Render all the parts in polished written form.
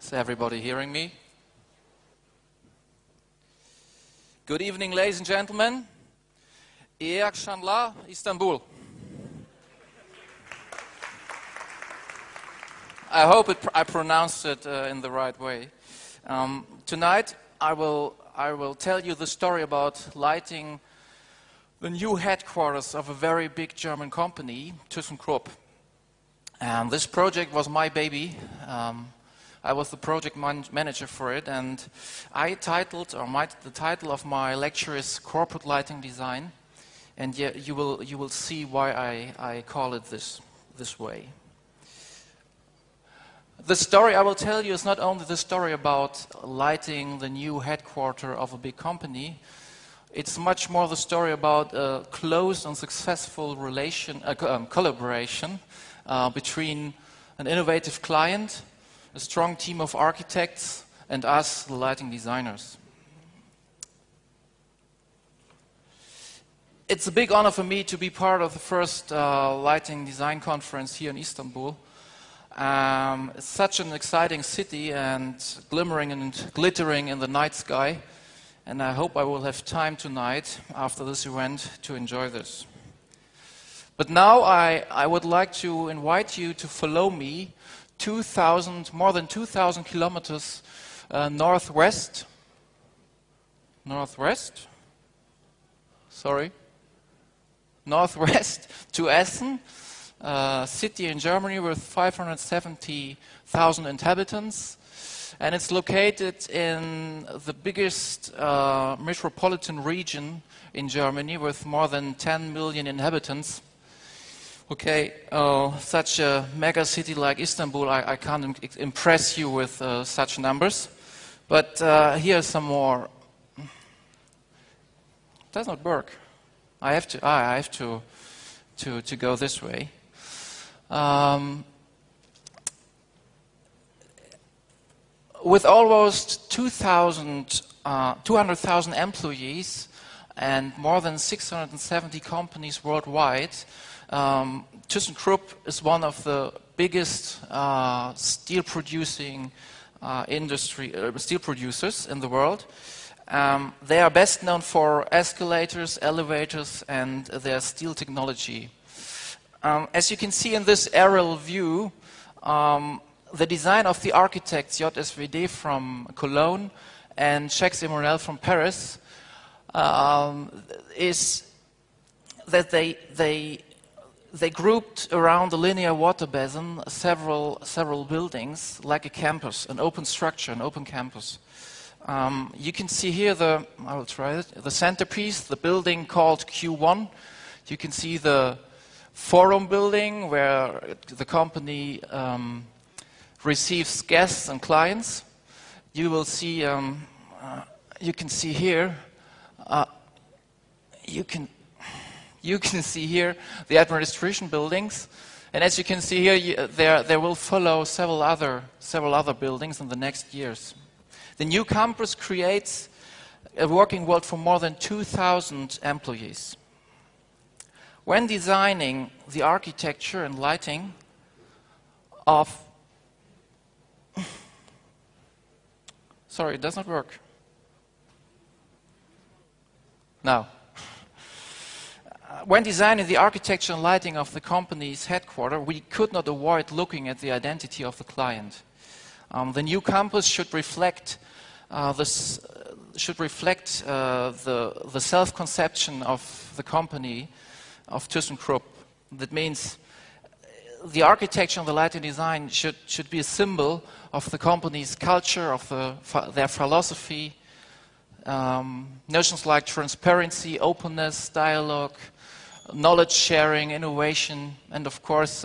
Is everybody hearing me? Good evening, ladies and gentlemen. İyi akşamlar, Istanbul. I hope I pronounced it in the right way. Tonight, I will tell you the story about lighting the new headquarters of a very big German company, ThyssenKrupp. And this project was my baby. I was the project manager for it, and the title of my lecture is Corporate Lighting Design, and you will see why I call it this way. The story I will tell you is not only the story about lighting the new headquarters of a big company. It's much more the story about a close and successful collaboration between an innovative client, a strong team of architects, and us, the lighting designers. It's a big honor for me to be part of the first lighting design conference here in Istanbul. It's such an exciting city and glimmering and glittering in the night sky, and I hope I will have time tonight after this event to enjoy this. But now I would like to invite you to follow me more than 2,000 kilometers northwest to Essen, a city in Germany with 570,000 inhabitants, and it's located in the biggest metropolitan region in Germany with more than 10 million inhabitants. Okay, such a mega city like Istanbul, I can't impress you with such numbers, but here are some more. It does not work. I have to go this way. With almost 200,000 employees and more than 670 companies worldwide, ThyssenKrupp is one of the biggest steel producers in the world. They are best known for escalators, elevators, and their steel technology. As you can see in this aerial view, the design of the architects JSVD from Cologne and Jacques Emmanuel from Paris is that they grouped around the linear water basin several buildings like a campus, an open structure, an open campus. You can see here the centerpiece, the building called Q1. You can see the forum building where the company receives guests and clients. You will see. You can see here. You can see here the administration buildings, and as you can see here, there will follow several other buildings in the next years. The new campus creates a working world for more than 2,000 employees. When designing the architecture and lighting of... Sorry, it does not work. Now. When designing the architecture and lighting of the company's headquarters, we could not avoid looking at the identity of the client. The new campus should reflect the self-conception of the company of ThyssenKrupp. That means the architecture and the lighting design should be a symbol of the company's culture, of their philosophy. Notions like transparency, openness, dialogue, knowledge sharing, innovation, and of course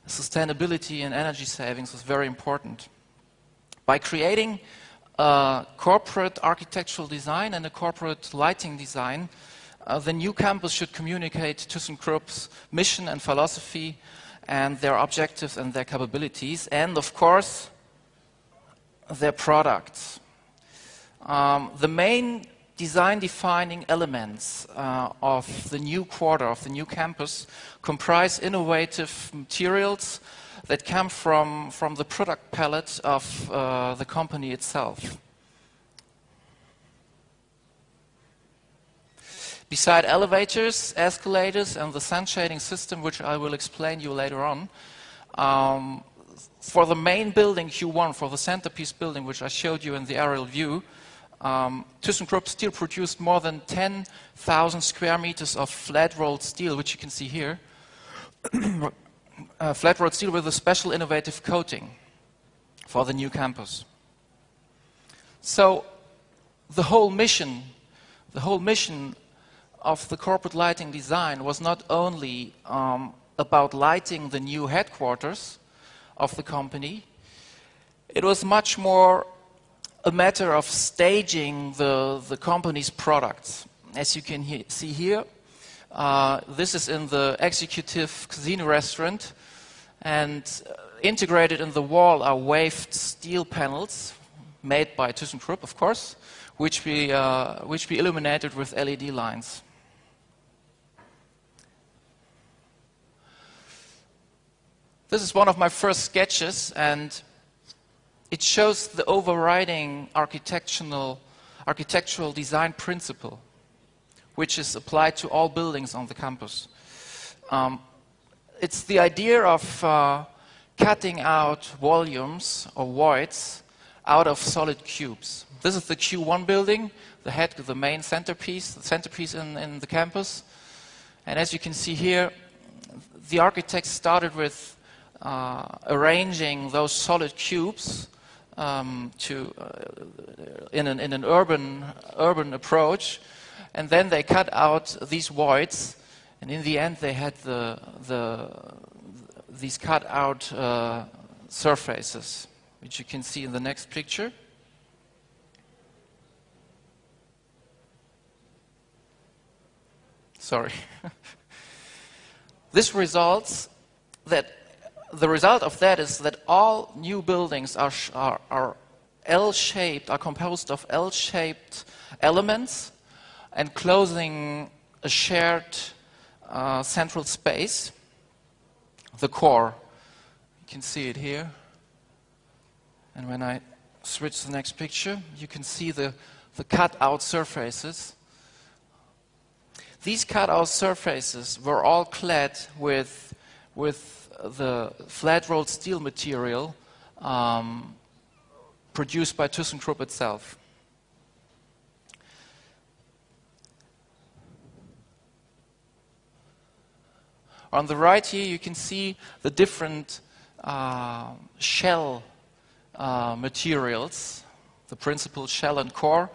sustainability and energy savings is very important. By creating a corporate architectural design and a corporate lighting design, the new campus should communicate ThyssenKrupp's mission and philosophy and their objectives and their capabilities, and of course their products. The main design-defining elements of the new quarter, of the new campus, comprise innovative materials that come from the product palette of the company itself. Beside elevators, escalators, and the sun shading system, which I will explain you later on, for the main building Q1, for the centerpiece building, which I showed you in the aerial view, ThyssenKrupp still produced more than 10,000 square meters of flat-rolled steel, which you can see here. Flat-rolled steel with a special innovative coating for the new campus. So the whole mission of the corporate lighting design was not only about lighting the new headquarters of the company, it was much more a matter of staging the company's products. As you can see here, this is in the executive casino restaurant, and integrated in the wall are waved steel panels made by ThyssenKrupp, of course, which we illuminated with LED lines. This is one of my first sketches, and it shows the overriding architectural design principle, which is applied to all buildings on the campus. It's the idea of cutting out volumes or voids out of solid cubes. This is the Q1 building, the main centerpiece in the campus. And as you can see here, the architects started with arranging those solid cubes in an urban approach, and then they cut out these voids, and in the end they had these cut out surfaces, which you can see in the next picture. Sorry. The result of that is that all new buildings are L-shaped, are composed of L-shaped elements enclosing a shared central space, the core. You can see it here. And when I switch to the next picture, you can see the cut-out surfaces. These cut-out surfaces were all clad with the flat-rolled steel material produced by ThyssenKrupp itself. On the right here, you can see the different shell materials. The principle shell and core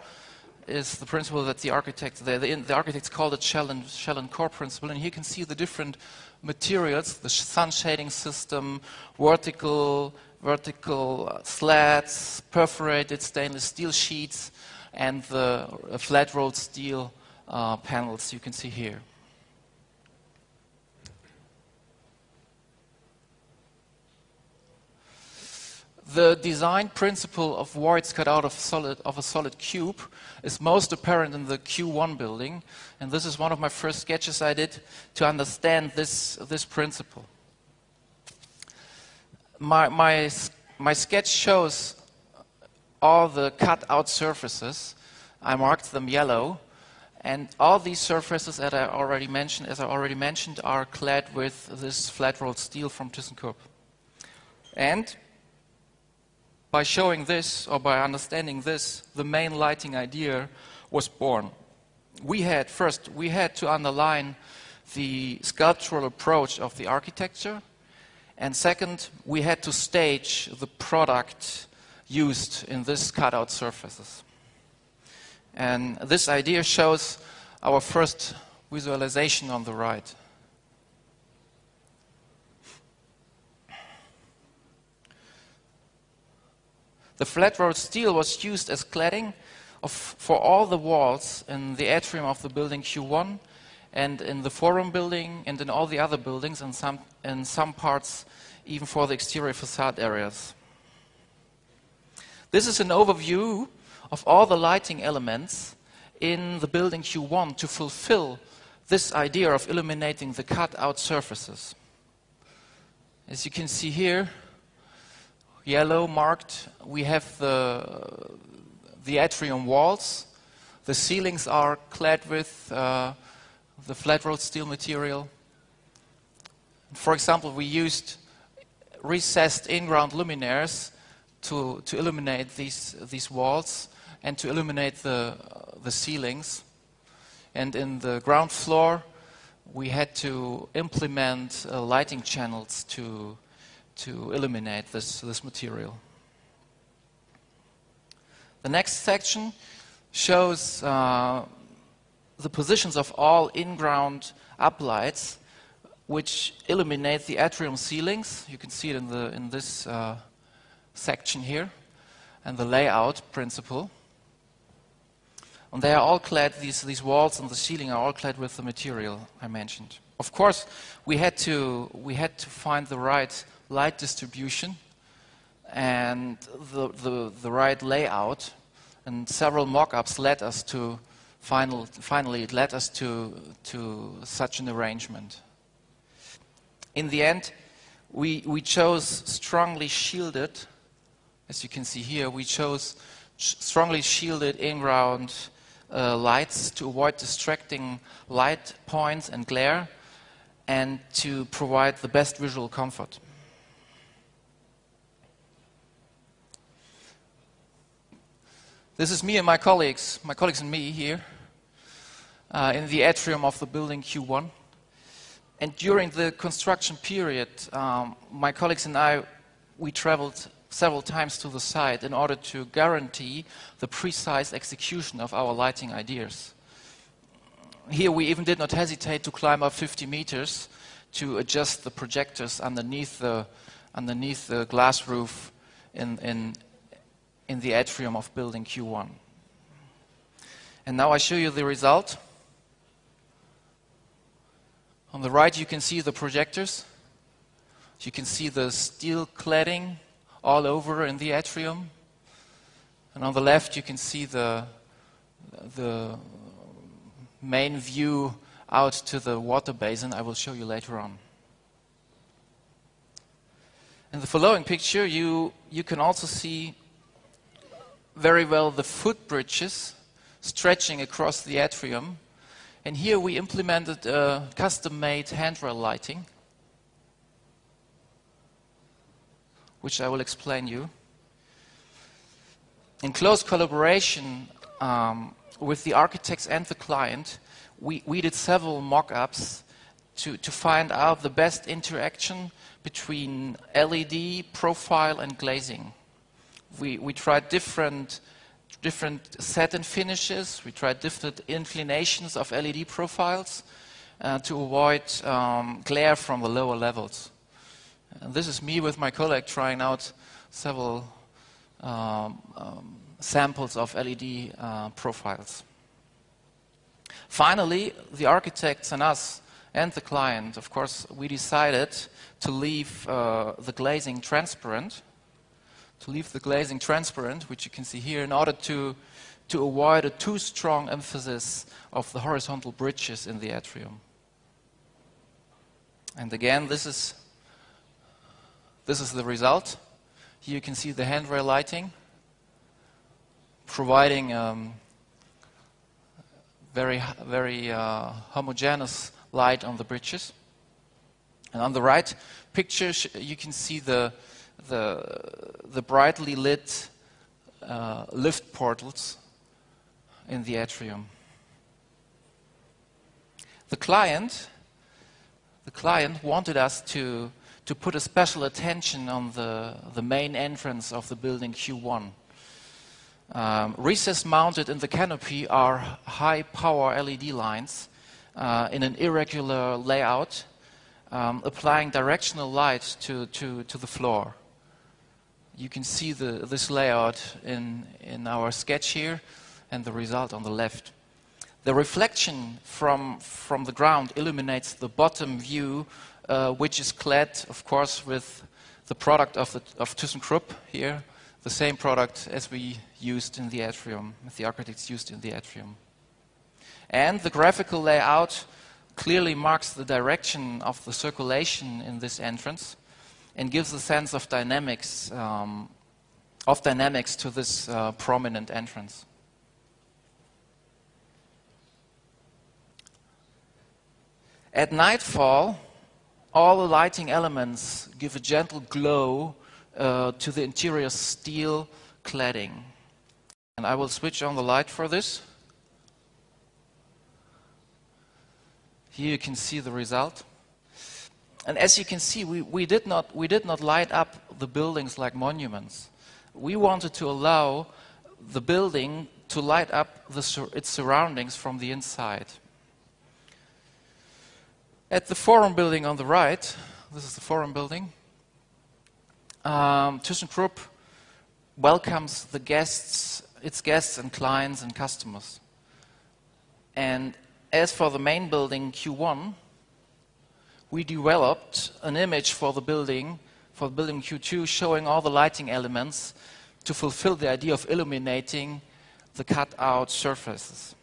is the principle that the architects called it shell and core principle. And here you can see the different materials: the sun shading system, vertical slats, perforated stainless steel sheets, and the flat-rolled steel panels you can see here. The design principle of voids cut out of a solid cube is most apparent in the Q1 building, and this is one of my first sketches I did to understand this principle. My sketch shows all the cut-out surfaces. I marked them yellow, and all these surfaces, as I already mentioned, are clad with this flat-rolled steel from ThyssenKrupp. And by showing this, or by understanding this, the main lighting idea was born. We had to underline the sculptural approach of the architecture, and second, we had to stage the product used in this cutout surfaces. And this idea shows our first visualization on the right. The flat-rolled steel was used as cladding for all the walls in the atrium of the building Q1, and in the forum building, and in all the other buildings, and in some parts even for the exterior facade areas. This is an overview of all the lighting elements in the building Q1 to fulfill this idea of illuminating the cut-out surfaces. As you can see here, yellow marked, we have the atrium walls. The ceilings are clad with the flat rolled steel material. For example, we used recessed in-ground luminaires to illuminate these walls and to illuminate the ceilings. And in the ground floor, we had to implement lighting channels to illuminate this material. The next section shows the positions of all in-ground uplights which illuminate the atrium ceilings. You can see it in this section here, and the layout principle. And they are all clad, these walls and the ceiling are all clad with the material I mentioned. Of course, we had to find the right light distribution and the right layout, and several mock-ups led us to finally it led us to such an arrangement. In the end, we chose strongly shielded, as you can see here, we chose strongly shielded in-ground lights to avoid distracting light points and glare and to provide the best visual comfort. This is me and my colleagues and me here in the atrium of the building Q1. And during the construction period, my colleagues and I, we traveled several times to the site in order to guarantee the precise execution of our lighting ideas. Here we even did not hesitate to climb up 50 meters to adjust the projectors underneath the glass roof in the atrium of building Q1. And now I show you the result. On the right you can see the projectors. You can see the steel cladding all over in the atrium. And on the left you can see the main view out to the water basin I will show you later on. In the following picture you can also see very well the footbridges stretching across the atrium. And here we implemented custom-made handrail lighting, which I will explain you. In close collaboration with the architects and the client, we did several mock-ups to find out the best interaction between LED, profile and glazing. We tried different satin finishes, we tried different inclinations of LED profiles to avoid glare from the lower levels. And this is me with my colleague trying out several samples of LED profiles. Finally, the architects and us and the client, of course, we decided to leave the glazing transparent. Which you can see here, in order to avoid a too strong emphasis of the horizontal bridges in the atrium. And again, this is the result. Here you can see the handrail lighting, providing very homogeneous light on the bridges. And on the right picture, you can see the brightly lit lift portals in the atrium. The client wanted us to put a special attention on the main entrance of the building Q1. Recess mounted in the canopy are high power LED lines in an irregular layout, applying directional light to the floor. You can see this layout in our sketch here and the result on the left. The reflection from the ground illuminates the bottom view, which is clad, of course, with the product of ThyssenKrupp here, the same product as we used in the atrium, as the architects used in the atrium. And the graphical layout clearly marks the direction of the circulation in this entrance. and gives a sense of dynamics to this prominent entrance. At nightfall, all the lighting elements give a gentle glow to the interior steel cladding. And I will switch on the light for this. Here you can see the result. And as you can see, we did not light up the buildings like monuments. We wanted to allow the building to light up its surroundings from the inside. At the Forum building on the right, this is the Forum building, ThyssenKrupp welcomes its guests and clients and customers. And as for the main building, Q1, we developed an image for the building Q2 showing all the lighting elements to fulfill the idea of illuminating the cut-out surfaces.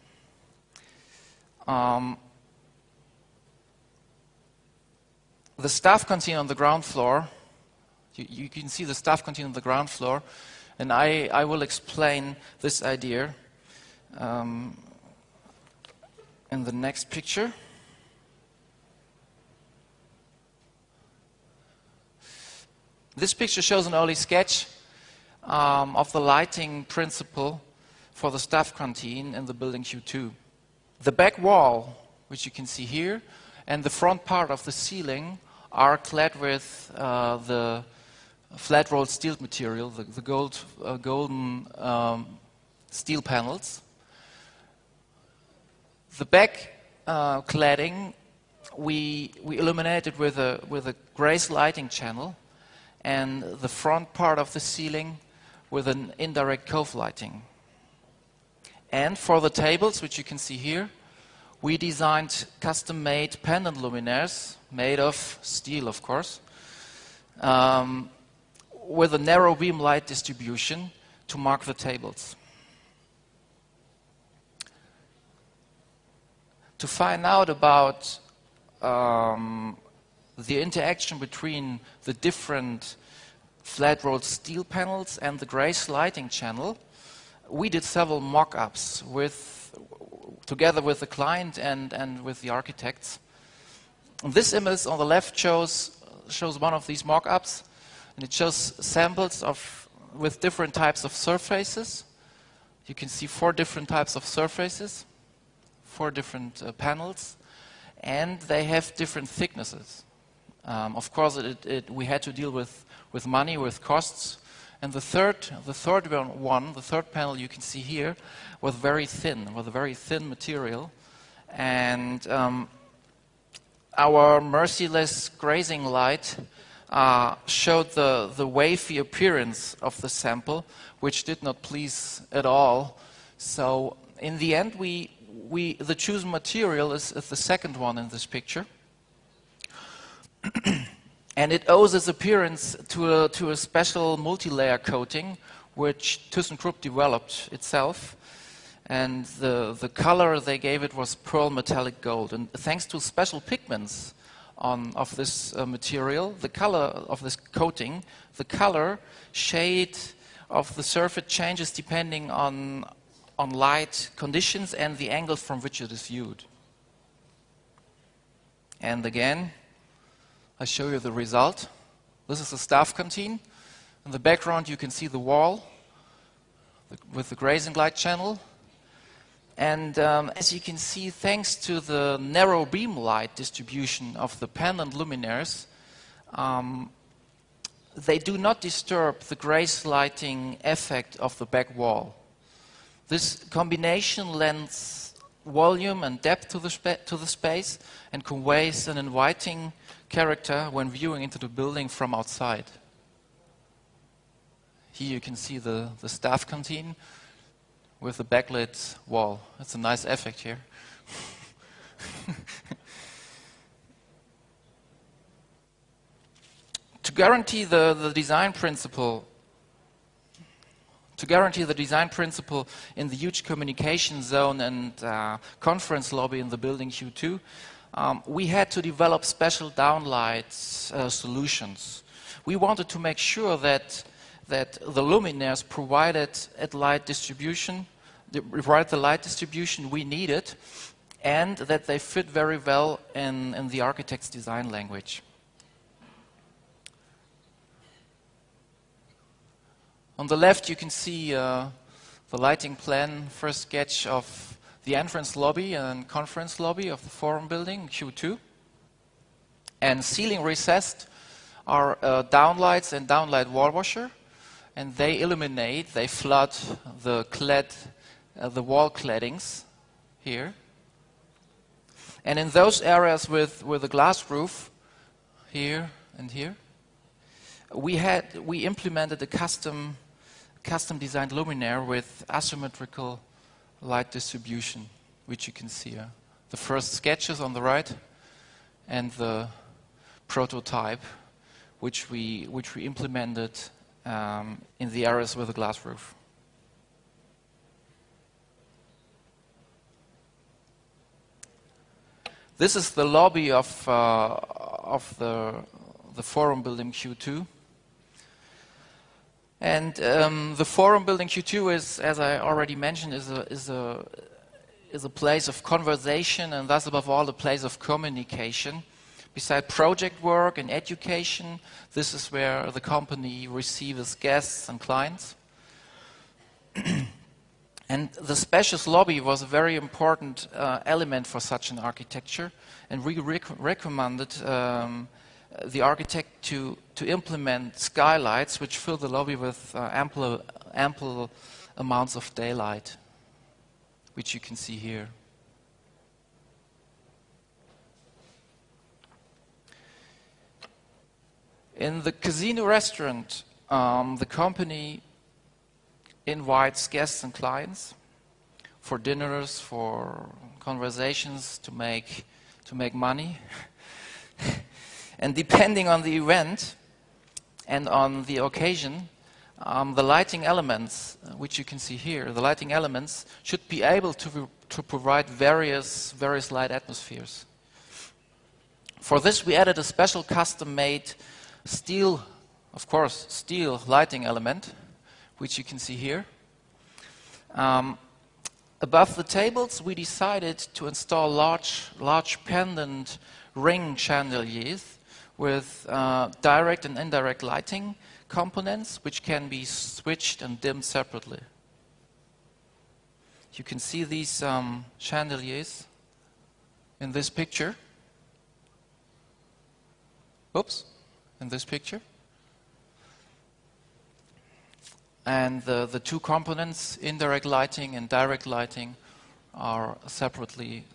The staff canteen on the ground floor, you can see the staff canteen on the ground floor, and I will explain this idea in the next picture. This picture shows an early sketch of the lighting principle for the staff canteen in the building Q2. The back wall, which you can see here, and the front part of the ceiling are clad with the flat-rolled steel material, the golden steel panels. The back cladding we illuminated with a grace lighting channel, and the front part of the ceiling with an indirect cove lighting. And for the tables, which you can see here, we designed custom-made pendant luminaires, made of steel, of course, with a narrow beam light distribution to mark the tables. To find out about the interaction between the different flat-rolled steel panels and the grace lighting channel, we did several mock-ups together with the client and with the architects. This image on the left shows one of these mock-ups, and it shows samples with different types of surfaces. You can see 4 different types of surfaces, 4 different panels, and they have different thicknesses. Of course, we had to deal with money, with costs. And the third panel you can see here was very thin, with a very thin material. And our merciless grazing light showed the wavy appearance of the sample, which did not please at all. So in the end, the chosen material is the second one in this picture. And it owes its appearance to a special multi-layer coating, which ThyssenKrupp developed itself. And the color they gave it was pearl metallic gold. And thanks to special pigments of this material, the color of this coating, the color shade of the surface changes depending on light conditions and the angle from which it is viewed. And again, I show you the result. This is the staff canteen. In the background you can see the wall with the grazing light channel. And as you can see, thanks to the narrow beam light distribution of the pendant luminaires, they do not disturb the grace lighting effect of the back wall. This combination lends volume and depth to the space and conveys an inviting character when viewing into the building from outside. Here you can see the staff canteen with the backlit wall. It's a nice effect here. To guarantee the design principle in the huge communication zone and conference lobby in the building Q2, we had to develop special downlight solutions. We wanted to make sure that the luminaires provided the light distribution we needed, and that they fit very well in the architect's design language. On the left you can see the lighting plan, first sketch of the entrance lobby and conference lobby of the forum building, Q2. And ceiling recessed are downlights and downlight wall washer, and they illuminate, they flood the wall claddings here. And in those areas with a glass roof, here and here, we implemented a custom designed luminaire with asymmetrical light distribution, which you can see here. The first sketches on the right, and the prototype, which we implemented in the areas with a glass roof. This is the lobby of the forum building Q2. And the forum building Q2 is, as I already mentioned, is a place of conversation, and thus above all a place of communication. Beside project work and education, this is where the company receives guests and clients. And the spacious lobby was a very important element for such an architecture, and we recommended the architect to implement skylights which fill the lobby with ample amounts of daylight, which you can see here. In the casino restaurant, the company invites guests and clients for dinners, for conversations, to make money. And depending on the event and on the occasion, the lighting elements, which you can see here, the lighting elements should be able to provide various light atmospheres. For this, we added a special custom-made steel lighting element, which you can see here. Above the tables, we decided to install large pendant ring chandeliers with direct and indirect lighting components, which can be switched and dimmed separately. You can see these chandeliers in this picture. Oops, in this picture. And the two components, indirect lighting and direct lighting, are separately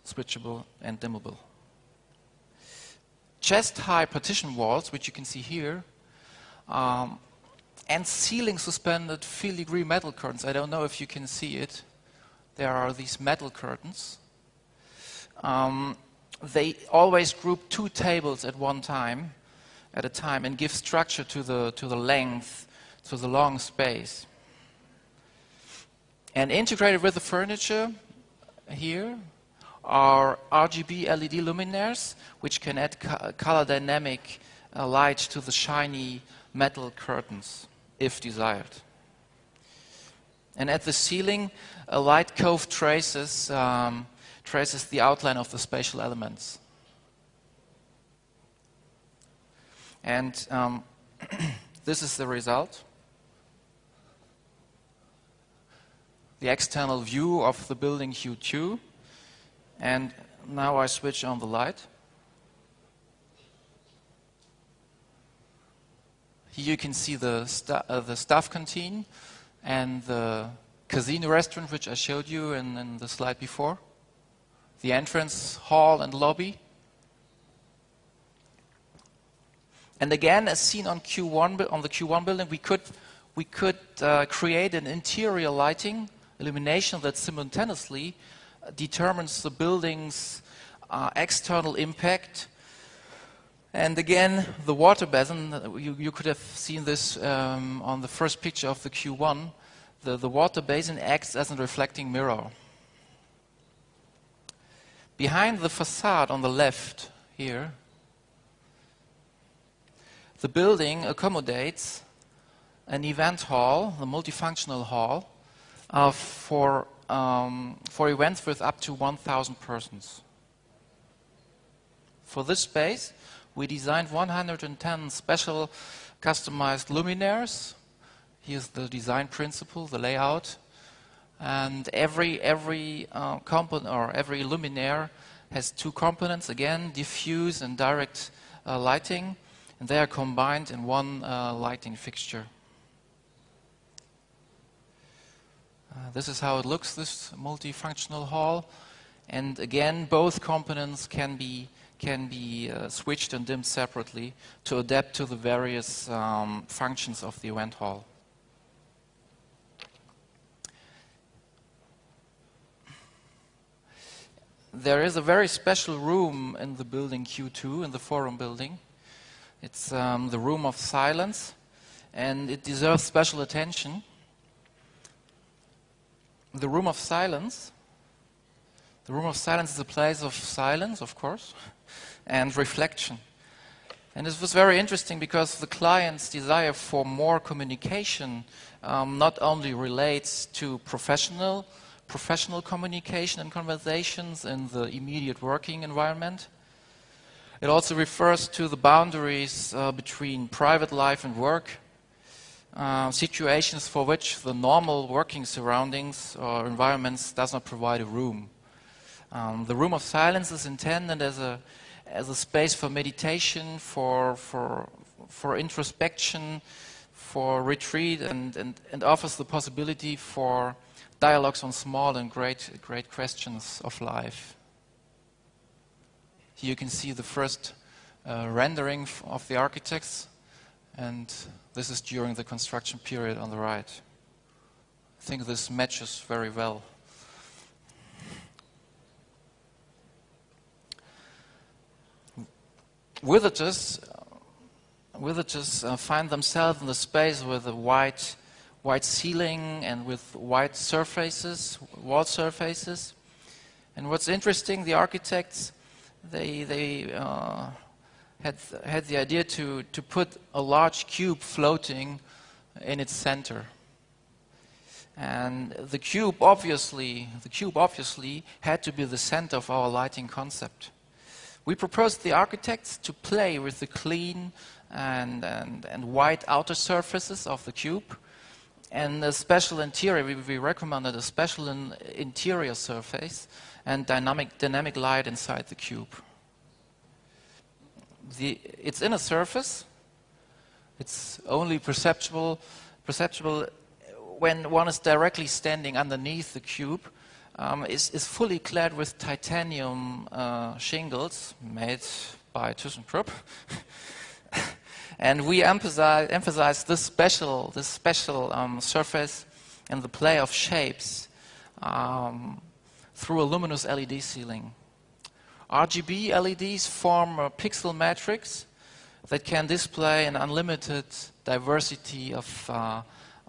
switchable and dimmable. Chest-high partition walls, which you can see here, and ceiling suspended filigree metal curtains. I don't know if you can see it. There are these metal curtains. They always group two tables at a time, and give structure to the length, to the long space. And integrated with the furniture here are RGB LED luminaires, which can add color dynamic light to the shiny metal curtains, if desired. And at the ceiling, a light cove traces the outline of the spatial elements. And this is the result. The external view of the building Q2. And now I switch on the light. Here you can see the staff canteen and the casino restaurant, which I showed you in the slide before. The entrance hall and lobby. And again, as seen on the Q1 building, we could create an interior lighting illumination that simultaneously determines the building's external impact. And again, the water basin, you could have seen this on the first picture of the Q1. The water basin acts as a reflecting mirror. Behind the facade on the left here, The building accommodates an event hall, the multifunctional hall, for events with up to 1,000 persons. For this space, we designed 110 special customized luminaires. Here's the design principle, the layout. And every component or every luminaire has two components, again, diffuse and direct lighting, and they are combined in one lighting fixture. This is how it looks, this multifunctional hall. And again, both components can be switched and dimmed separately to adapt to the various functions of the event hall. There is a very special room in the building Q2, in the forum building. It's the room of silence, and it deserves special attention. The room of silence is a place of silence, of course, and reflection. And this was very interesting because the client's desire for more communication not only relates to professional communication and conversations in the immediate working environment. It also refers to the boundaries between private life and work, situations for which the normal working surroundings or environments does not provide a room. The room of silence is intended as a space for meditation, for introspection, for retreat, and offers the possibility for dialogues on small and great questions of life. Here you can see the first rendering of the architects, and this is during the construction period on the right. I think this matches very well. Visitors find themselves in the space with a white ceiling and with white surfaces, wall surfaces. And what's interesting, the architects, they had the idea to put a large cube floating in its center. And the cube obviously had to be the center of our lighting concept. We proposed the architects to play with the clean and white outer surfaces of the cube, and a special interior. We recommended a special interior surface and dynamic light inside the cube. Its inner surface, it's only perceptible when one is directly standing underneath the cube, is fully clad with titanium shingles made by ThyssenKrupp. And we emphasize this special surface and the play of shapes through a luminous LED ceiling. RGB LEDs form a pixel matrix that can display an unlimited diversity of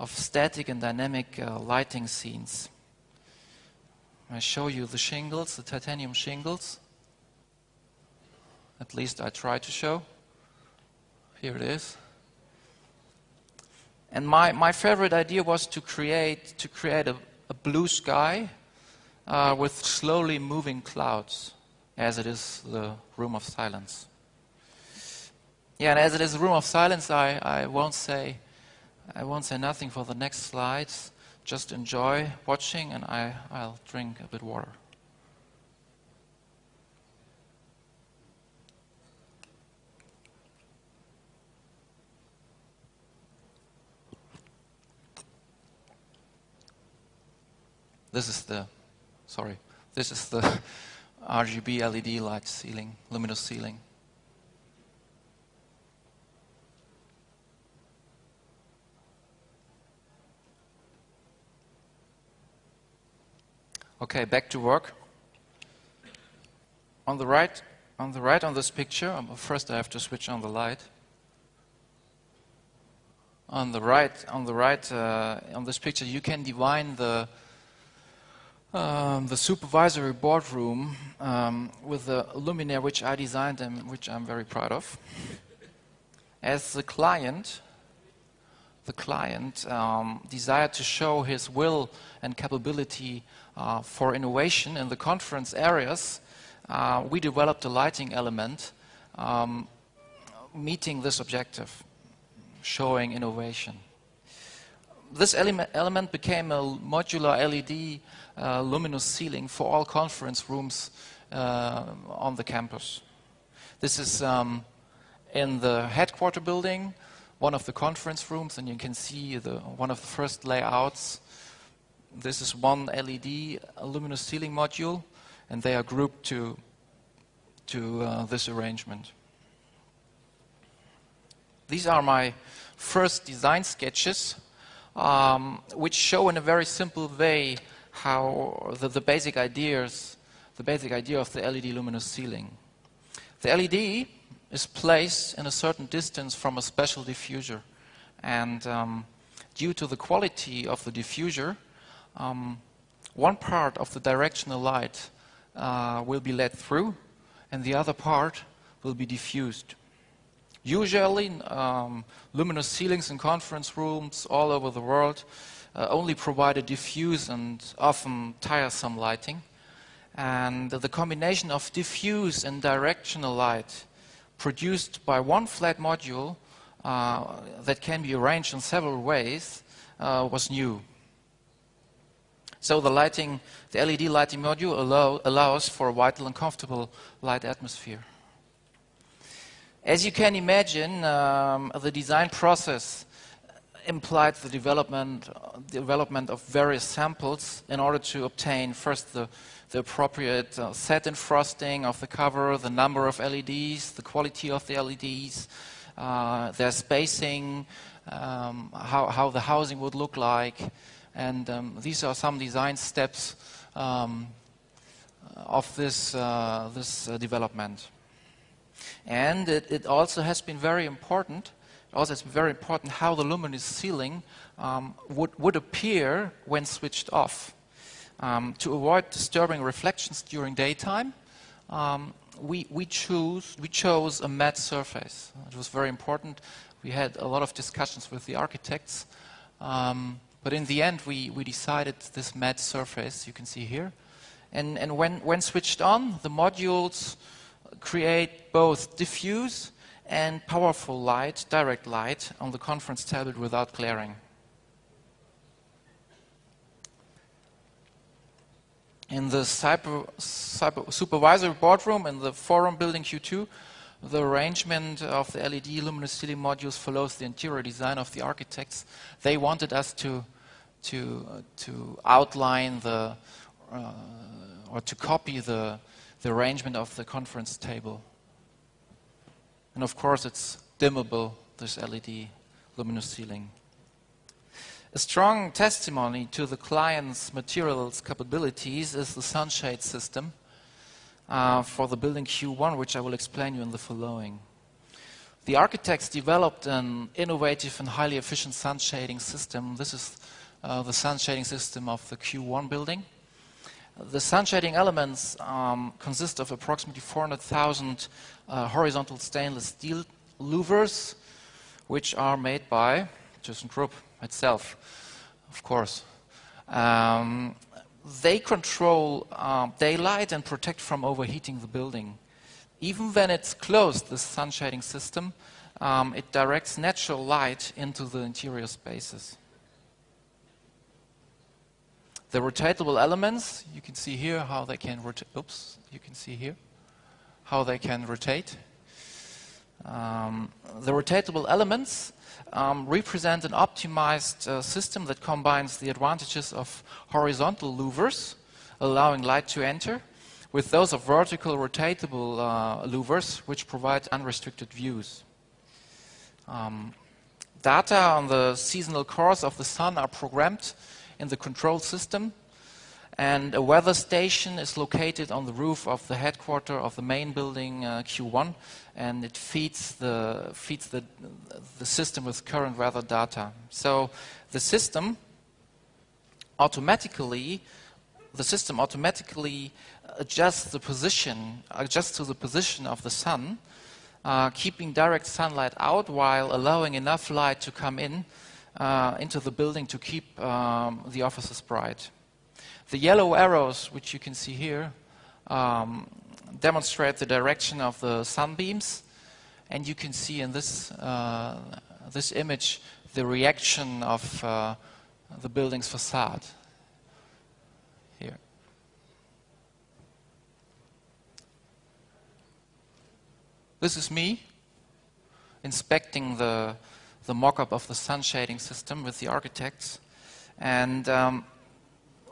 static and dynamic lighting scenes. I show you the shingles, the titanium shingles. At least I try to show. Here it is. And my favorite idea was to create a blue sky with slowly moving clouds, as it is the room of silence. Yeah, and as it is a room of silence, I won't say nothing for the next slides. Just enjoy watching, and I'll drink a bit of water. This is the RGB LED light ceiling, luminous ceiling. Okay, back to work. On the right on this picture, first I have to switch on the light. On this picture, you can divine the supervisory boardroom with a luminaire which I designed and which I'm very proud of. as the client desired to show his will and capability for innovation in the conference areas, we developed a lighting element meeting this objective, showing innovation. This element became a modular LED luminous ceiling for all conference rooms on the campus. This is in the headquarter building, one of the conference rooms, and you can see one of the first layouts. This is one LED luminous ceiling module, and they are grouped to this arrangement. These are my first design sketches, which show in a very simple way how the basic idea of the LED luminous ceiling. The LED is placed in a certain distance from a special diffuser, and due to the quality of the diffuser, one part of the directional light will be let through, and the other part will be diffused. Usually, luminous ceilings in conference rooms all over the world only provide a diffuse and often tiresome lighting. And the combination of diffuse and directional light produced by one flat module that can be arranged in several ways was new. So the LED lighting module allows for a vital and comfortable light atmosphere. As you can imagine, the design process implied the development of various samples in order to obtain first the appropriate satin frosting of the cover, the number of LEDs, the quality of the LEDs, their spacing, how the housing would look like, and these are some design steps of this development. And it also has been very important. How the luminous ceiling would appear when switched off. To avoid disturbing reflections during daytime, we chose a matte surface. It was very important. We had a lot of discussions with the architects, but in the end we decided this matte surface you can see here. And when switched on, the modules create both diffuse and powerful light, direct light, on the conference tablet without glaring. In the supervisory boardroom in the forum building Q2, the arrangement of the LED luminous ceiling modules follows the interior design of the architects. They wanted us to outline or to copy the arrangement of the conference table. And of course it's dimmable, this LED luminous ceiling. A strong testimony to the client's materials capabilities is the sunshade system for the building Q1, which I will explain you in the following. The architects developed an innovative and highly efficient sun shading system. This is the sun shading system of the Q1 building. The sun shading elements consist of approximately 400,000 horizontal stainless steel louvers, which are made by ThyssenKrupp itself, of course. They control daylight and protect from overheating the building. Even when it's closed, the sun shading system, it directs natural light into the interior spaces. The rotatable elements, you can see here how they can rotate. Oops, you can see here how they can rotate. The rotatable elements represent an optimized system that combines the advantages of horizontal louvers, allowing light to enter, with those of vertical rotatable louvers, which provide unrestricted views. Data on the seasonal course of the sun are programmed in the control system, and a weather station is located on the roof of the headquarters of the main building Q1, and it feeds the system with current weather data. So the system automatically adjusts to the position of the sun keeping direct sunlight out while allowing enough light to come in into the building to keep the offices bright. The yellow arrows, which you can see here, demonstrate the direction of the sunbeams, and you can see in this this image the reaction of the building's facade here. This is me inspecting the mock-up of the sun shading system with the architects, and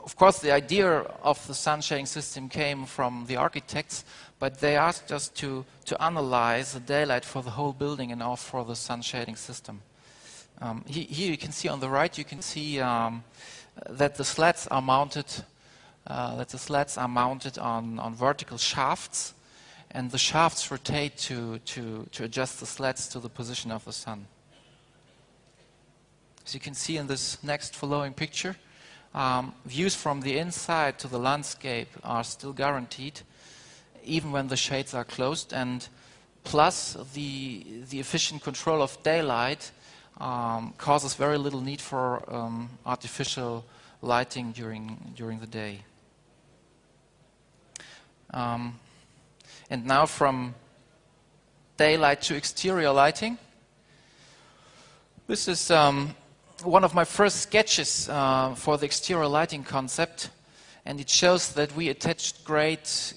of course, the idea of the sun shading system came from the architects, but they asked us to analyze the daylight for the whole building and all for the sun shading system. Here you can see on the right, you can see that the slats are mounted. On vertical shafts, and the shafts rotate to adjust the slats to the position of the sun. As you can see in this next following picture, views from the inside to the landscape are still guaranteed, even when the shades are closed, and plus the efficient control of daylight causes very little need for artificial lighting during the day. And now from daylight to exterior lighting. This is one of my first sketches for the exterior lighting concept, and it shows that we attached great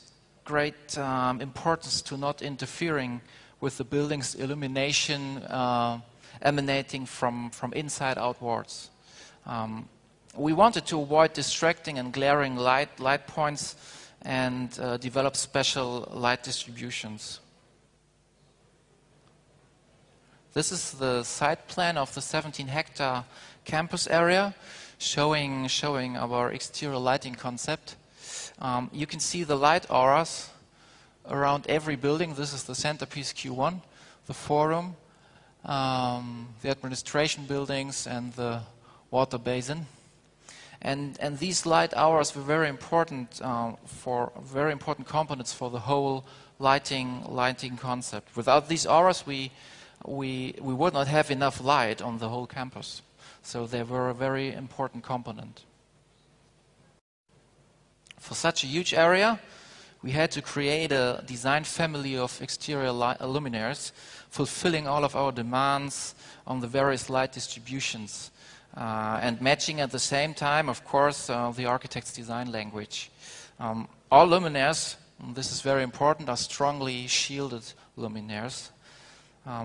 importance to not interfering with the building's illumination emanating from inside outwards. We wanted to avoid distracting and glaring light points and develop special light distributions. This is the site plan of the 17-hectare campus area, showing our exterior lighting concept. You can see the light auras around every building. This is the centerpiece Q1, the forum, the administration buildings, and the water basin. And these light auras were very important components for the whole lighting concept. Without these auras, we would not have enough light on the whole campus. So they were a very important component. For such a huge area, we had to create a design family of exterior luminaires, fulfilling all of our demands on the various light distributions, and matching at the same time, of course, the architect's design language. All luminaires, and this is very important, are strongly shielded luminaires.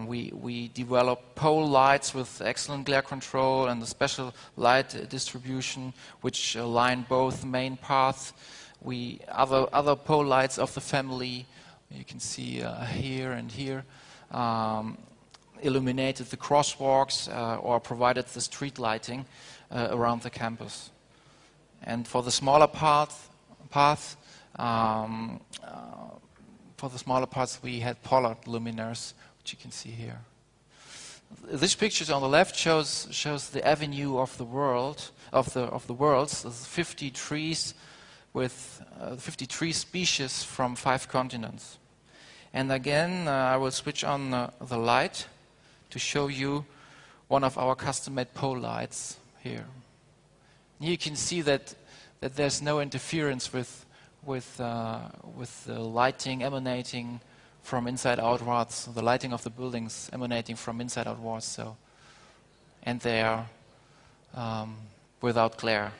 We develop pole lights with excellent glare control and a special light distribution which align both main paths. Other pole lights of the family, you can see here and here, illuminated the crosswalks or provided the street lighting around the campus. And for the smaller paths, we had pollard luminaires, which you can see here. This picture on the left shows the avenue of the world of the worlds. There's 50 trees with 50 tree species from 5 continents. And again, I will switch on the light to show you one of our custom-made pole lights here. You can see that there's no interference with the lighting emanating from inside outwards, the lighting of the buildings emanating from inside outwards, and they are without glare.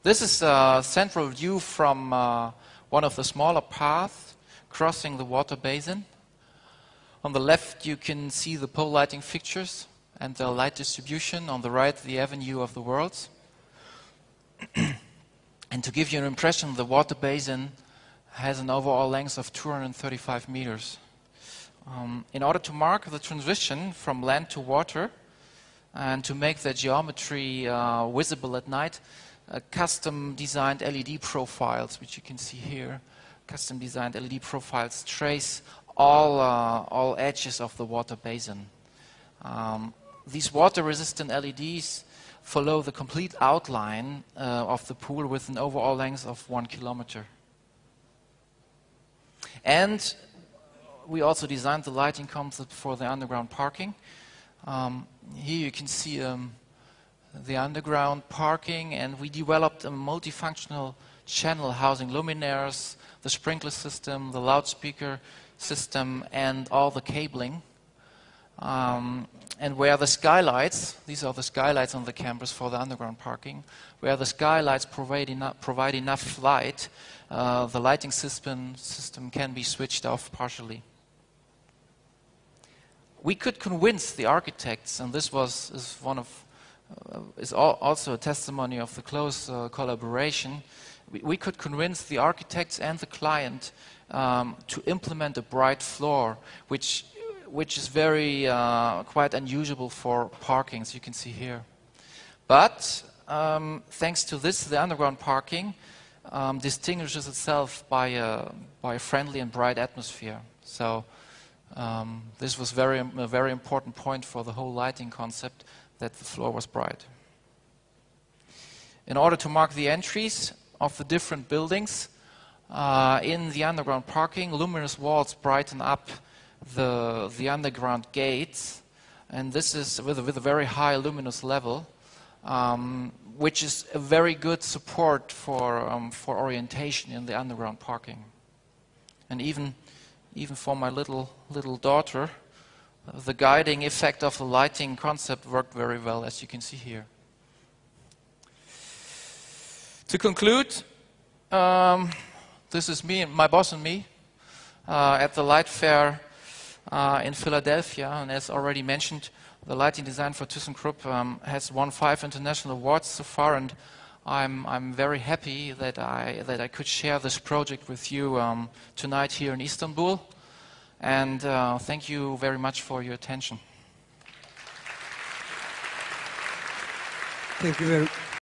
This is a central view from one of the smaller paths crossing the water basin. On the left you can see the pole lighting fixtures and the light distribution. On the right, the avenue of the worlds. And to give you an impression, the water basin has an overall length of 235 meters. In order to mark the transition from land to water and to make the geometry visible at night, custom-designed LED profiles, which you can see here, custom-designed LED profiles trace all edges of the water basin. These water-resistant LEDs follow the complete outline of the pool with an overall length of 1 kilometer. And we also designed the lighting concept for the underground parking. Here you can see the underground parking, and we developed a multifunctional channel housing luminaires, the sprinkler system, the loudspeaker system, and all the cabling. And where the skylights, these are the skylights on the campus for the underground parking, where the skylights provide enough light, the lighting system can be switched off partially. We could convince the architects, and this is also a testimony of the close collaboration. We could convince the architects and the client to implement a bright floor, which is very quite unusual for parking, as you can see here. But thanks to this, the underground parking distinguishes itself by a friendly and bright atmosphere. So this was a very important point for the whole lighting concept, that the floor was bright. In order to mark the entries of the different buildings in the underground parking, luminous walls brighten up the underground gates, and this is with a very high luminous level, which is a very good support for orientation in the underground parking. And even for my little daughter, the guiding effect of the lighting concept worked very well, as you can see here. To conclude, this is me and my boss and me at the Light Fair in Philadelphia, and as already mentioned, the lighting design for ThyssenKrupp has won 5 international awards so far, and I'm very happy that I could share this project with you tonight here in Istanbul. And thank you very much for your attention. Thank you very much.